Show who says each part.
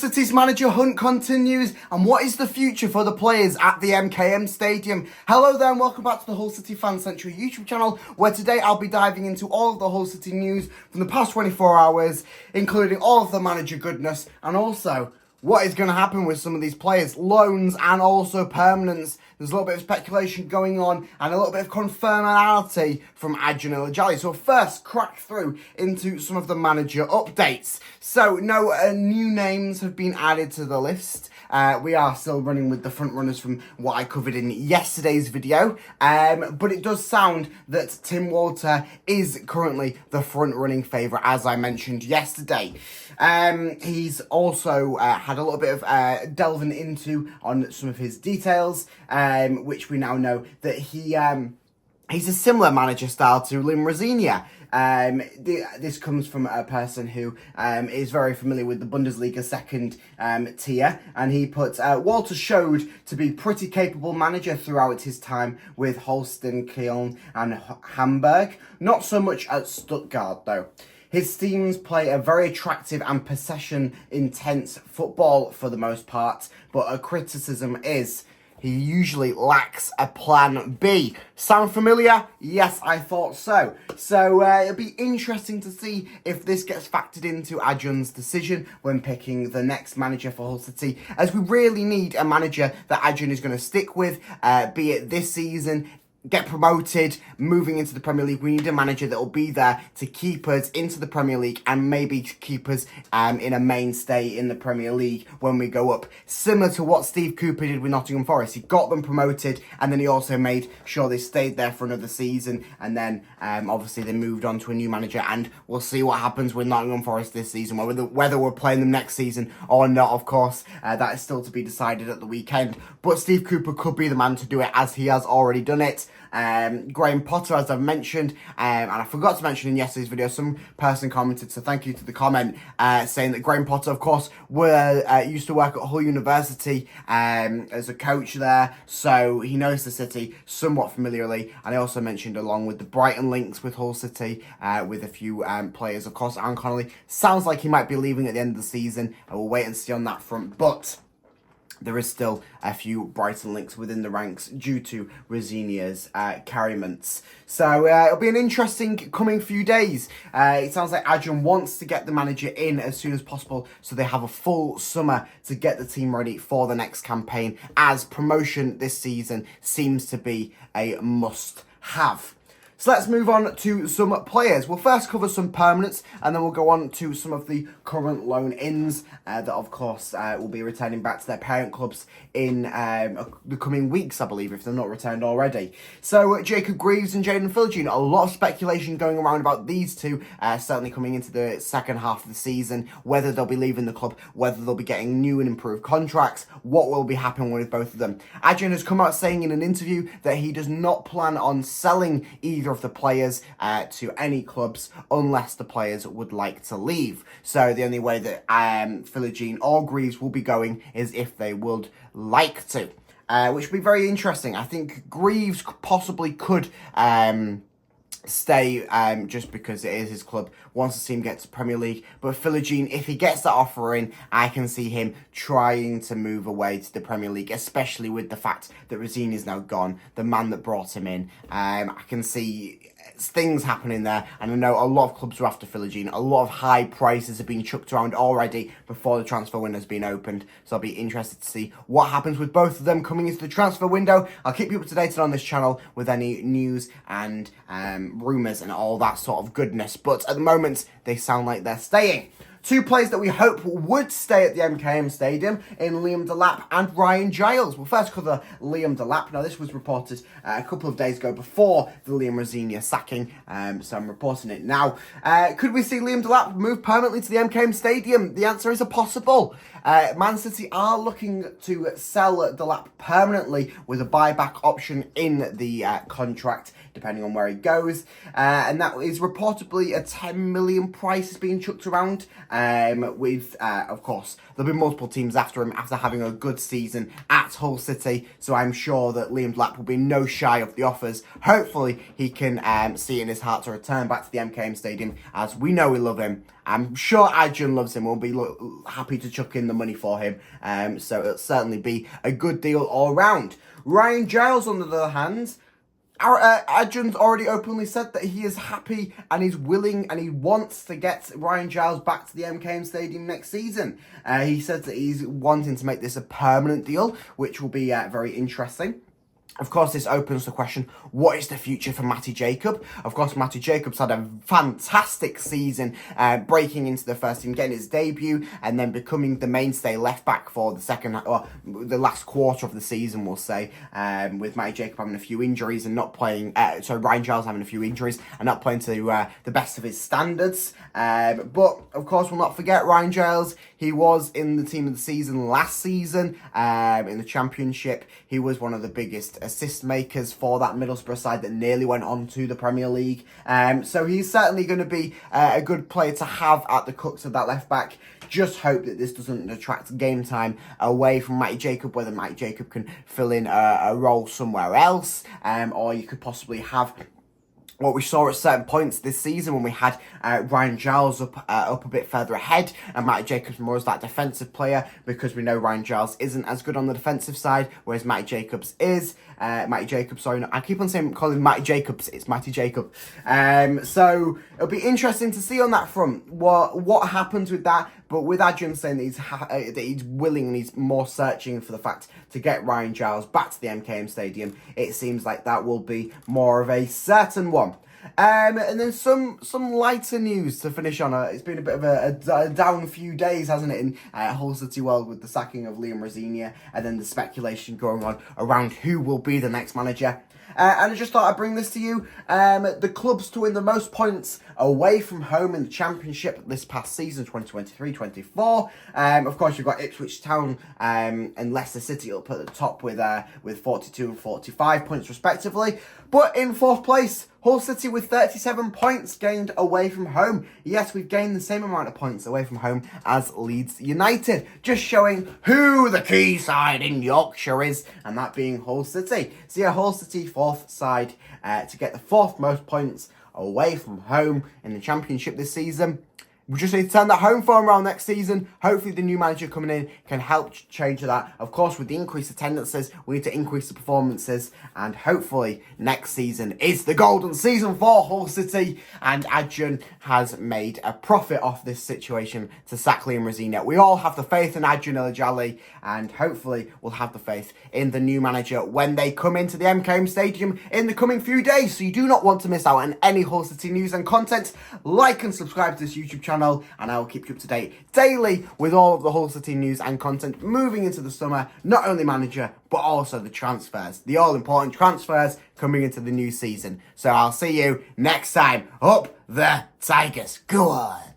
Speaker 1: City's manager hunt continues, and what is the future for the players at the MKM Stadium? Hello there and welcome back to the HullCityFanCentral YouTube channel, where today I'll be diving into all of the Hull City news from the past 24 hours, including all of the manager goodness, and also what is going to happen with some of these players, loans and also permanents. There's a little bit of speculation going on and a little bit of confirmation from Giles. So first, crack through into some of the manager updates. So no new names have been added to the list. We are still running with the front runners from what I covered in yesterday's video. But it does sound that Tim Walter is currently the front running favourite, as I mentioned yesterday. He's also had a little bit of delving into on some of his details, which we now know that he's a similar manager style to Liam Rosenior. This comes from a person who is very familiar with the Bundesliga second tier, and he put Walter showed to be pretty capable manager throughout his time with Holstein, Kiel and Hamburg. Not so much at Stuttgart though. His teams play a very attractive and possession-intense football for the most part, but a criticism is he usually lacks a plan B. Sound familiar? Yes, I thought so. So it'll be interesting to see if this gets factored into Adrian's decision when picking the next manager for Hull City, as we really need a manager that Adrian is going to stick with, be it this season, get promoted, moving into the Premier League. We need a manager that will be there to keep us into the Premier League and maybe to keep us in a mainstay in the Premier League when we go up. Similar to what Steve Cooper did with Nottingham Forest. He got them promoted and then he also made sure they stayed there for another season, and then obviously they moved on to a new manager, and we'll see what happens with Nottingham Forest this season, whether we're playing them next season or not, of course. That is still to be decided at the weekend, but Steve Cooper could be the man to do it, as he has already done it. Graham Potter, as I've mentioned, and I forgot to mention in yesterday's video, some person commented, so thank you to the comment, saying that Graham Potter, of course, used to work at Hull University as a coach there, so he knows the city somewhat familiarly. And I also mentioned, along with the Brighton links with Hull City, with a few players, of course, Aaron Connolly sounds like he might be leaving at the end of the season, and we'll wait and see on that front, but there is still a few Brighton links within the ranks due to Rosenior's carryments. So it'll be an interesting coming few days. It sounds like Adrian wants to get the manager in as soon as possible, so they have a full summer to get the team ready for the next campaign, as promotion this season seems to be a must-have. So let's move on to some players. We'll first cover some permanents, and then we'll go on to some of the current loan-ins that, of course, will be returning back to their parent clubs in the coming weeks, I believe, if they're not returned already. So Jacob Greaves and Jaden Philogene, a lot of speculation going around about these two, certainly coming into the second half of the season, whether they'll be leaving the club, whether they'll be getting new and improved contracts, what will be happening with both of them. Adrian has come out saying in an interview that he does not plan on selling either of the players to any clubs unless the players would like to leave. So the only way that Philogene or Greaves will be going is if they would like to, which would be very interesting. I think Greaves possibly could stay just because it is his club, wants to see him get to Premier League. But Philogene, if he gets that offer in, I can see him trying to move away to the Premier League, especially with the fact that Rosenior is now gone, the man that brought him in. I can see things happening there, and I know a lot of clubs are after Philogene. A lot of high prices have been chucked around already before the transfer window has been opened, so I'll be interested to see what happens with both of them coming into the transfer window. I'll keep you up to date on this channel with any news and rumours and all that sort of goodness, but at the moment they sound like they're staying. Two players that we hope would stay at the MKM Stadium in Liam Delap and Ryan Giles. We'll first cover Liam Delap. Now, this was reported a couple of days ago before the Liam Rosenior sacking, so I'm reporting it now. Could we see Liam Delap move permanently to the MKM Stadium? The answer is a possible. Man City are looking to sell Delap permanently with a buyback option in the contract. depending on where he goes. And that is reportedly a 10 million price is being chucked around. Of course, there'll be multiple teams after him after having a good season at Hull City. So I'm sure that Liam Delap will be no shy of the offers. Hopefully, he can see in his heart to return back to the MKM Stadium, as we know we love him. I'm sure Adrian loves him. We'll be happy to chuck in the money for him. So it'll certainly be a good deal all round. Ryan Giles, on the other hand, Adrian's already openly said that he is happy and he's willing and he wants to get Ryan Giles back to the MKM Stadium next season. He said that he's wanting to make this a permanent deal, which will be very interesting. Of course, this opens the question, what is the future for Matty Jacob? Of course, Matty Jacob's had a fantastic season, breaking into the first team, getting his debut, and then becoming the mainstay left-back for the last quarter of the season, we'll say, with Matty Jacob having a few injuries and not playing, Ryan Giles having a few injuries and not playing to the best of his standards. But, of course, we'll not forget Ryan Giles. He was in the team of the season last season, in the Championship. He was one of the biggest assist makers for that Middlesbrough side that nearly went on to the Premier League. So he's certainly going to be a good player to have at the crux of that left back. Just hope that this doesn't attract game time away from Matty Jacob, whether Matty Jacob can fill in a role somewhere else, or you could possibly have what we saw at certain points this season when we had Ryan Giles up a bit further ahead and Matty Jacobs more as that defensive player, because we know Ryan Giles isn't as good on the defensive side, whereas Matty Jacobs is. I keep on calling him Matty Jacobs. It's Matty Jacob. So it'll be interesting to see on that front what happens with that. But with Adrian saying that he's willing and he's more searching for the fact to get Ryan Giles back to the MKM Stadium, it seems like that will be more of a certain one. And then some lighter news to finish on. It's been a bit of a down few days, hasn't it, in Hull City world, with the sacking of Liam Rosenior and then the speculation going on around who will be the next manager. And I just thought I'd bring this to you. The clubs to win the most points away from home in the Championship this past season, 2023-24. Of course, you've got Ipswich Town and Leicester City up at the top with 42 and 45 points respectively. But in fourth place, Hull City with 37 points gained away from home. Yes, we've gained the same amount of points away from home as Leeds United, just showing who the key side in Yorkshire is, and that being Hull City. So yeah, Hull City, fourth side, to get the fourth most points away from home in the Championship this season. We just need to turn that home form around next season. Hopefully the new manager coming in can help change that. Of course, with the increased attendances, we need to increase the performances. And hopefully next season is the golden season for Hull City. And Adrian has made a profit off this situation to sack Liam Rosenior. We all have the faith in Adrian Ilajali. And hopefully we'll have the faith in the new manager when they come into the MKM Stadium in the coming few days. So you do not want to miss out on any Hull City news and content. Like and subscribe to this YouTube channel, and I will keep you up to date daily with all of the Hull City news and content moving into the summer. Not only manager, but also the transfers, the all-important transfers coming into the new season. So I'll see you next time. Up the Tigers. Go on.